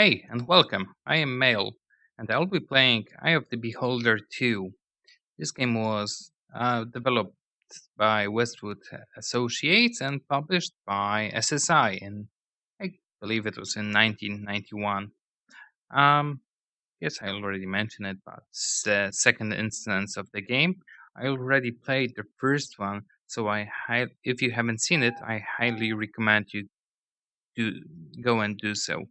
Hey, and welcome. I am MaeL, and I'll be playing Eye of the Beholder 2. This game was developed by Westwood Associates and published by SSI in, I believe it was in 1991. Um, yes, I already mentioned it, but it's the second instance of the game. I already played the first one, so if you haven't seen it, I highly recommend you to go and do so,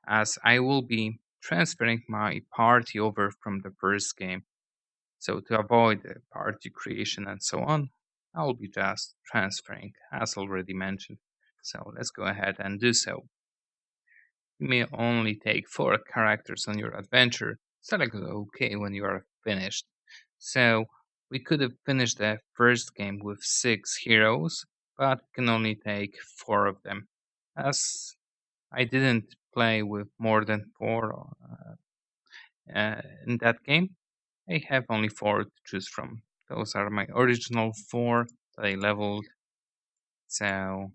as I will be transferring my party over from the first game. So to avoid the party creation and so on, I'll be just transferring, as already mentioned. So let's go ahead and do so. You may only take 4 characters on your adventure. Select OK when you are finished. So we could have finished the first game with 6 heroes, but can only take 4 of them, as I didn't play with more than 4 in that game. I have only 4 to choose from. Those are my original 4 that I leveled. So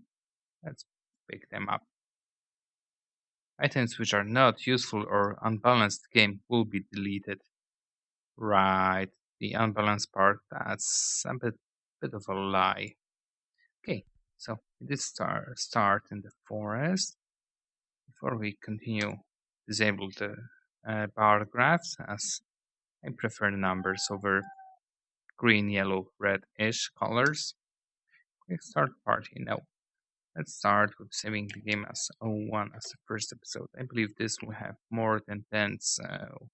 let's pick them up. Items which are not useful or unbalanced game will be deleted. Right, the unbalanced part, that's a bit of a lie. Okay, so we did start in the forest. Before we continue, disable the bar graphs, as I prefer the numbers over green, yellow, red-ish colors. Quick start party. No. Let's start with saving the game as O1 as the first episode. I believe this will have more than 10, so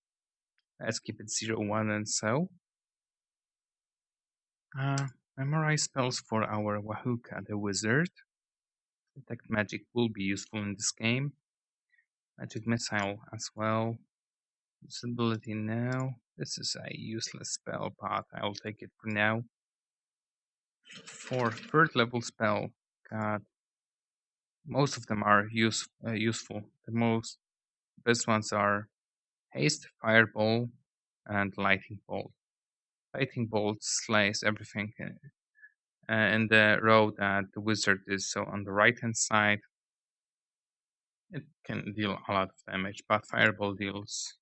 let's keep it 0, 1 and so. Memorize spells for our Wahuka the wizard. Detect magic will be useful in this game. Magic missile as well. Visibility now. This is a useless spell, but I'll take it for now. For third level spell, God, most of them are useful. The best ones are haste, fireball, and lightning bolt. Lightning bolt slays everything in the row that the wizard is. So on the right hand side, it can deal a lot of damage, but fireball deals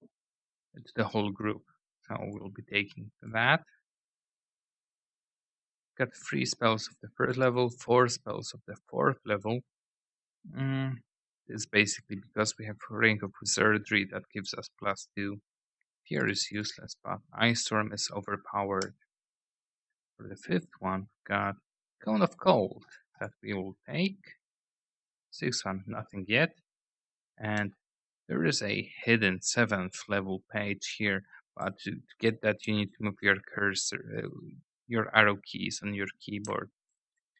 to the whole group. So we'll be taking that. Got 3 spells of the first level, 4 spells of the fourth level. This is basically because we have Ring of Wizardry that gives us +2. Fear is useless, but Ice Storm is overpowered. For the fifth one, we've got Cone of Cold that we will take. 6th one, nothing yet. And there is a hidden 7th level page here, but to get that you need to move your cursor, your arrow keys on your keyboard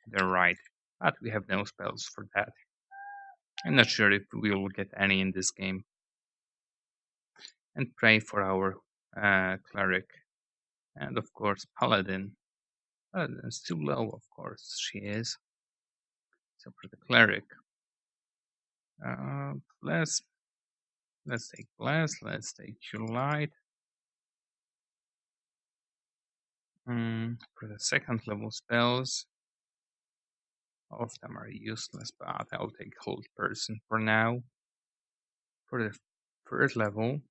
to the right. But we have no spells for that. I'm not sure if we will get any in this game. And pray for our cleric. And of course, Paladin. Paladin is too low, of course, she is. So for the cleric, bless. Let's take bless. Let's take cure light. For the second level spells, all of them are useless, but I'll take hold person for now. For the third level,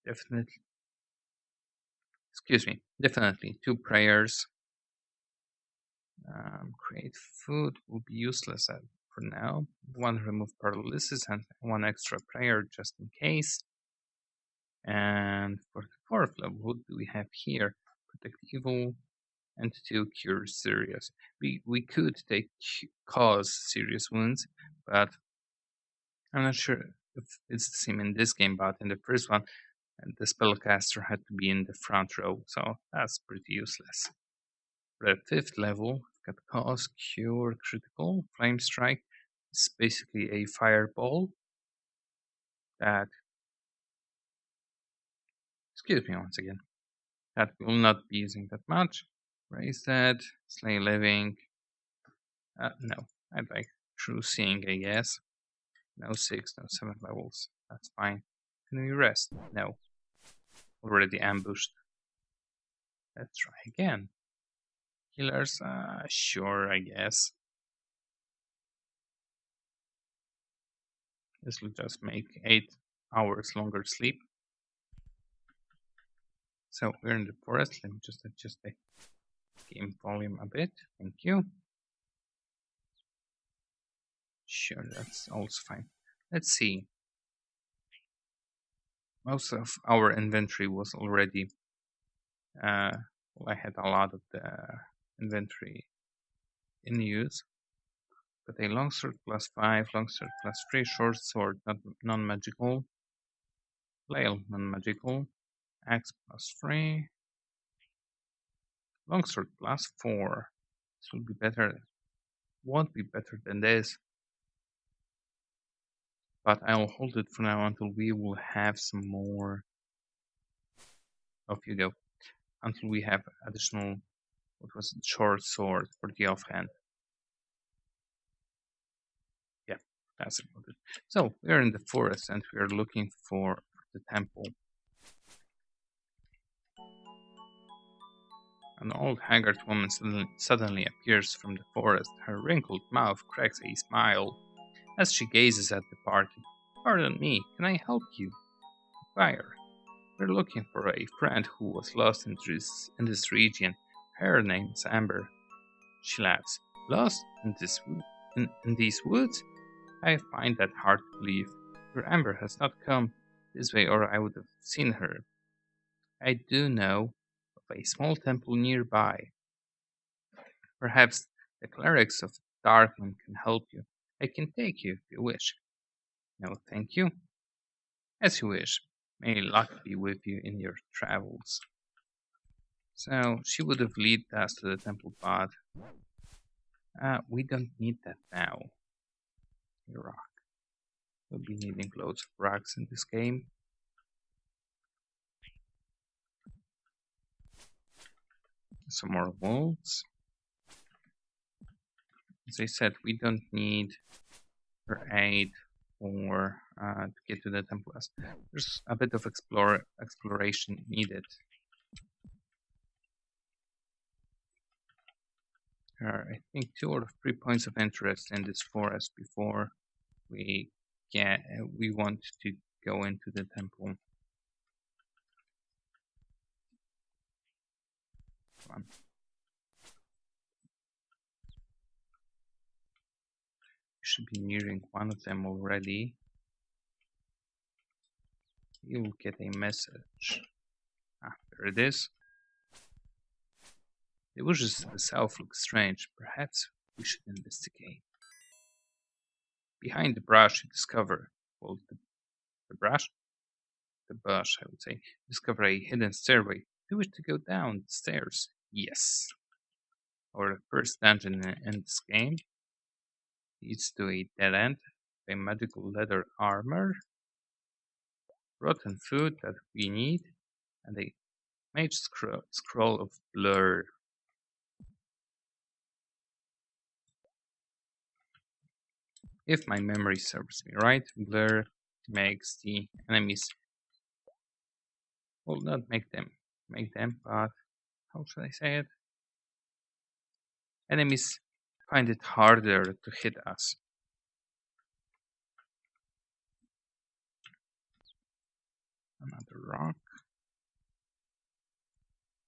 definitely 2 prayers. Create food will be useless for now. 1 remove paralysis and 1 extra prayer just in case. And for the fourth level, what do we have here? Protect evil and 2 cure serious. We could take cause serious wounds, but I'm not sure if it's the same in this game. But in the first one, the spellcaster had to be in the front row, so that's pretty useless. For the 5th level, we've got cause, cure, critical, flame strike. It's basically a fireball that, excuse me once again, that we will not be using that much. Raise that, slay living. No, I'd like true seeing, I guess. No 6, no 7 levels. That's fine. Can we rest? No. Already ambushed. Let's try again. Healers? Sure, I guess. This will just make 8 hours longer sleep. So we're in the forest. Let me just adjust the game volume a bit. Thank you. Sure, that's also fine. Let's see. Most of our inventory was already. Well, I had a lot of the inventory in use. But a longsword +5, longsword +3, short sword non-magical, flail non-magical, axe +3, longsword +4. This will be better. Won't be better than this, but I'll hold it for now until we will have some more. Off you go. Until we have additional, what was it, short sword for the offhand. Yeah, that's about it. So we're in the forest and we are looking for the temple. An old haggard woman suddenly appears from the forest. Her wrinkled mouth cracks a smile as she gazes at the party. Pardon me, can I help you? Fire. We're looking for a friend who was lost in this region. Her name is Amber. She laughs. Lost in these woods? I find that hard to believe. Your Amber has not come this way or I would have seen her. I do know of a small temple nearby. Perhaps the clerics of Darkmoon can help you. I can take you if you wish. No, thank you. As you wish. May luck be with you in your travels. So she would have led us to the temple path. We don't need that now. A rock. We'll be needing loads of rocks in this game. Some more wolves. As I said, we don't need her aid or to get to the temple. There's a bit of exploration needed. There are, I think, 2 or 3 points of interest in this forest before we want to go into the temple. Come on. We should be nearing one of them already. You'll get a message. There it is. The bushes to the south look strange. Perhaps we should investigate. Behind the brush, you discover, well, the brush? The bush, I would say. You discover a hidden stairway. Do you wish to go down the stairs? Yes. Our first dungeon in this game leads to a dead end, a magical leather armor, rotten food that we need, and a mage scroll of blur. If my memory serves me right, blur makes the enemies, well, not make them, but how should I say it? Enemies find it harder to hit us. Another rock.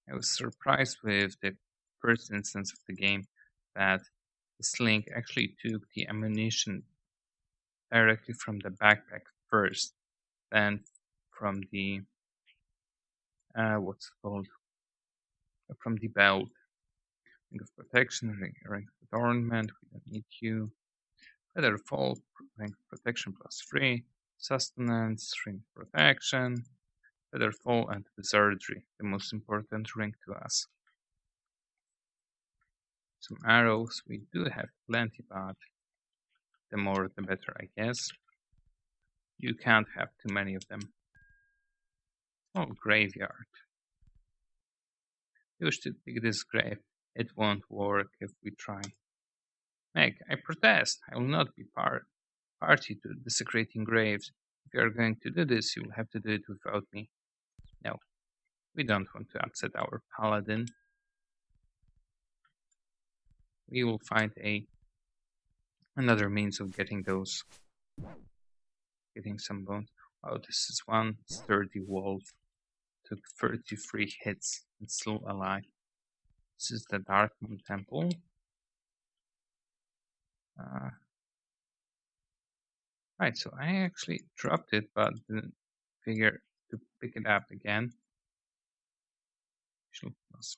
I was surprised with the first instance of the game that the sling actually took the ammunition directly from the backpack first, then from the what's it called, from the belt. Ring of protection, ring of adornment. We don't need you. Feather fall, ring of protection +3. Sustenance, ring of protection. Feather fall and wizardry, the most important ring to us. Some arrows. We do have plenty, but the more the better, I guess. You can't have too many of them. Oh, graveyard. You should pick this grave. It won't work if we try. Meg, I protest. I will not be party to desecrating graves. If you are going to do this, you will have to do it without me. No, we don't want to upset our paladin. We will find another means of getting those getting some bones. Oh, this is one sturdy wolf. Took 33 hits and still alive. This is the Darkmoon Temple. Uh, right, so I actually dropped it, but didn't figure to pick it up again.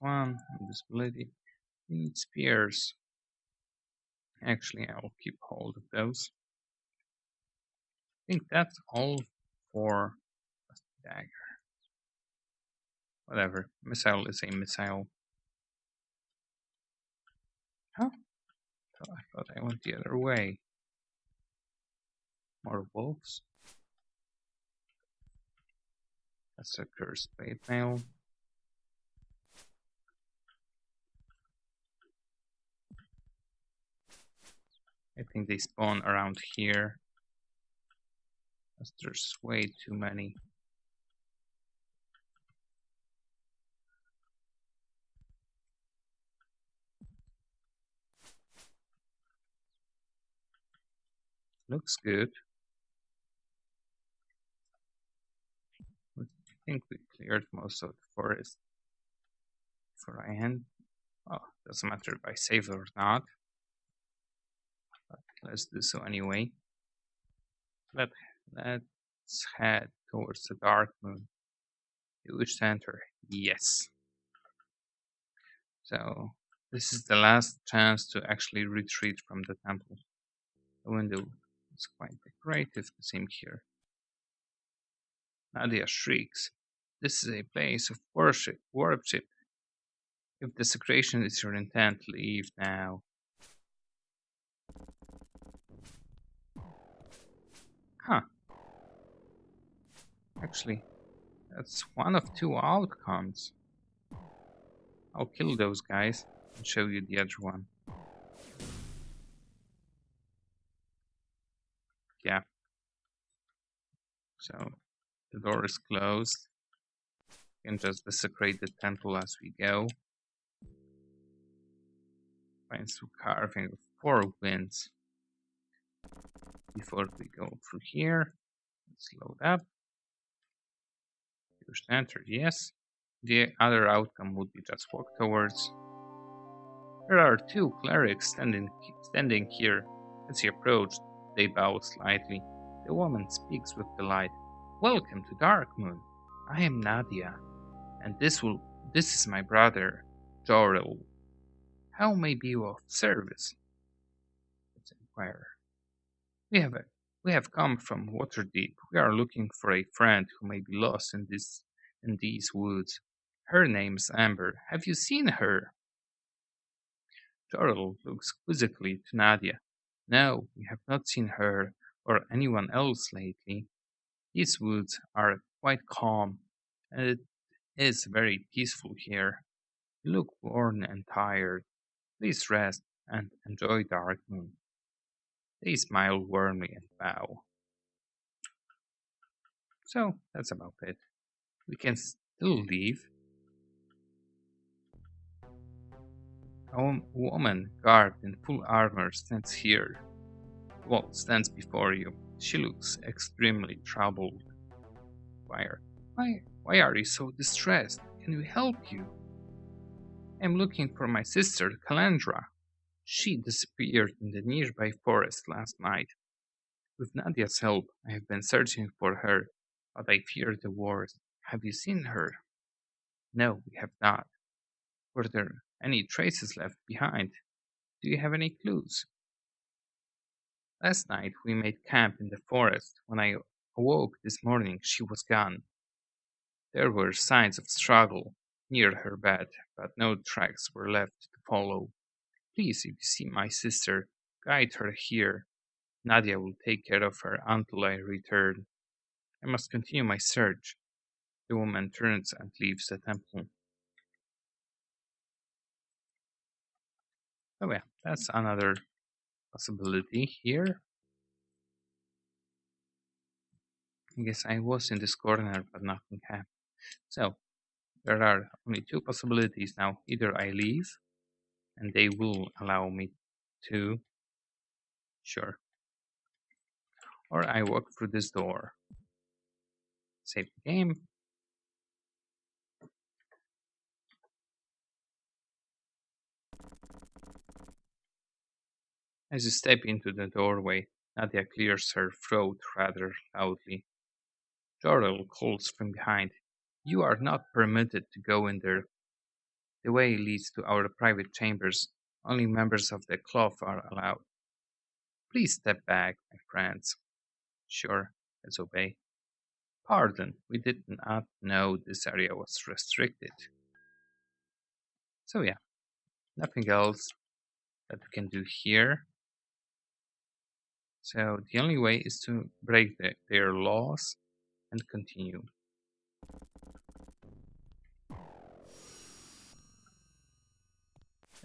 +1, invisibility. Need spears. Actually, I'll keep hold of those. I think that's all for dagger. Whatever. Missile is a missile. Huh? Oh, I thought I went the other way. More wolves. That's a cursed blade mail. I think they spawn around here. As there's way too many. Looks good. I think we cleared most of the forest. Before I end. Oh, doesn't matter if I save or not. But let's do so anyway. Let's head towards the Darkmoon. You wish to enter? Yes. So this is the last chance to actually retreat from the temple. The window is quite decorative to seem here. Nadia shrieks. This is a place of worship. If desecration is your intent, leave now. Huh. Actually, that's one of two outcomes. I'll kill those guys and show you the other one. Yeah. So the door is closed. We can just desecrate the temple as we go. Finds through carving of 4 winds. Before we go through here, let's load up. Push enter, yes. The other outcome would be just walk towards. There are 2 clerics standing here. As he approached, they bow slightly. The woman speaks with delight. Welcome to Darkmoon. I am Nadia, and this is my brother, Jorel. How may be of service? Let's inquire. We have come from Waterdeep. We are looking for a friend who may be lost in these woods. Her name is Amber. Have you seen her? Jorel looks quizzically to Nadia. No, we have not seen her or anyone else lately. These woods are quite calm, and it is very peaceful here. You look worn and tired. Please rest and enjoy Darkmoon. They smile warmly and bow. So that's about it. We can still leave. A woman garbed in full armor stands here. Well, stands before you. She looks extremely troubled. Why are you so distressed? Can we help you? I'm looking for my sister, Calandra. She disappeared in the nearby forest last night. With Nadia's help, I have been searching for her, but I fear the worst. Have you seen her? No, we have not. Were there any traces left behind? Do you have any clues? Last night we made camp in the forest. When I awoke this morning, she was gone. There were signs of struggle near her bed, but no tracks were left to follow. Please, if you see my sister, guide her here. Nadia will take care of her until I return. I must continue my search. The woman turns and leaves the temple. Oh yeah, that's another possibility here. I guess I was in this corner, but nothing happened. So, there are only 2 possibilities now. Either I leave, and they will allow me to, sure, or I walk through this door. Save the game. As you step into the doorway, Nadia clears her throat rather loudly. Jorel calls from behind. You are not permitted to go in there. The way leads to our private chambers. Only members of the club are allowed. Please step back, my friends. Sure, let's obey. Pardon, we did not know this area was restricted. So yeah, nothing else that we can do here. So the only way is to break their laws and continue.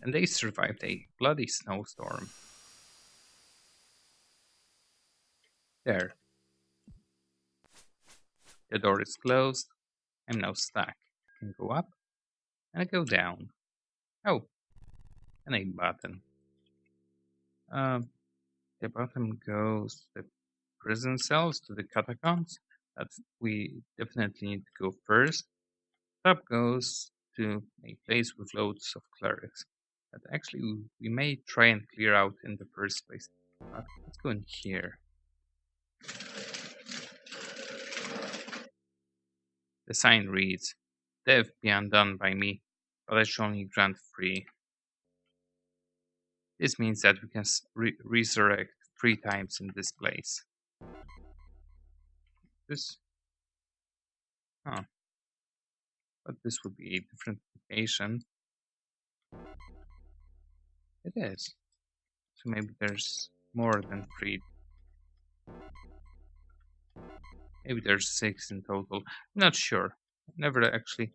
And they survived a bloody snowstorm. There, the door is closed. I'm now stuck. I can go up and I go down. Oh, and a button. Um, the bottom goes to the prison cells to the catacombs. That we definitely need to go first. Top goes to a place with loads of clerics that actually we may try and clear out in the first place. But let's go in here. The sign reads, "Death be undone by me, but I shall only grant free." This means that we can resurrect 3 times in this place. This, huh? But this would be a different location. It is. So maybe there's more than 3. Maybe there's 6 in total. I'm not sure. Never actually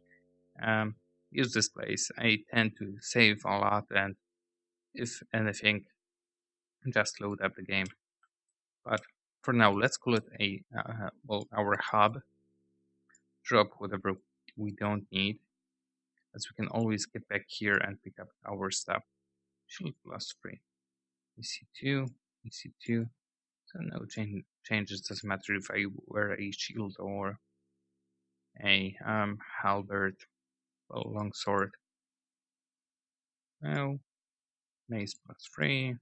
um, use this place. I tend to save a lot, and if anything, just load up the game. But for now, let's call it our hub. Drop whatever we don't need, as we can always get back here and pick up our stuff. Shield +3. EC2, EC2. So no changes. Doesn't matter if I wear a shield or a halberd, well, longsword. No, mace +3.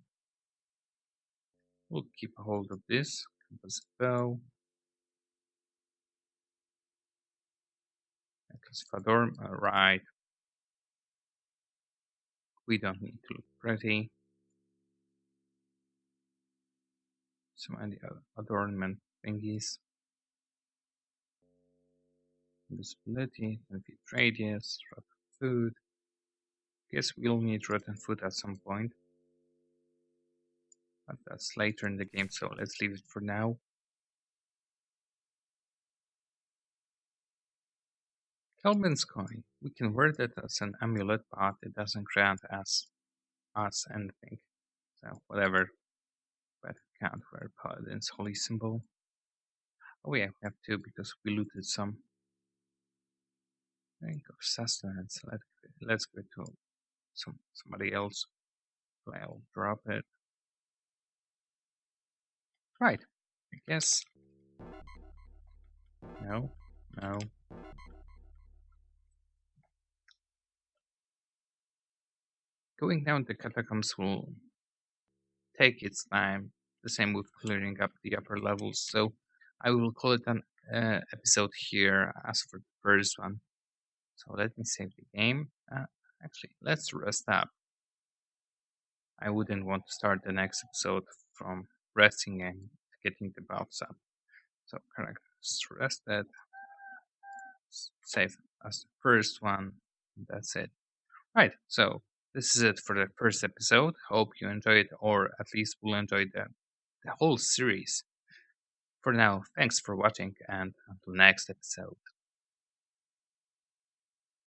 We'll keep a hold of this. Compass bow. Necklace Fador. Alright. We don't need to look pretty. Some adornment thingies. Invisibility, 10 feet radius, rotten food. Guess we'll need rotten food at some point. But that's later in the game, so let's leave it for now. Kelvin's coin. We can wear that as an amulet, but it doesn't grant us anything. So whatever. But we can't wear Paladin's holy symbol. Oh yeah, we have to because we looted some. Drink of sustenance. Let's go to somebody else. I'll drop it. Right. I guess. No. No. Going down the catacombs will take its time. The same with clearing up the upper levels. So I will call it an episode here as for the first one. So let me save the game. Actually, let's rest up. I wouldn't want to start the next episode from resting and getting the buffs up. So characters rested. Save as the first one. That's it. Right. So this is it for the first episode. Hope you enjoyed, or at least will enjoy the whole series. For now, thanks for watching, and until next episode.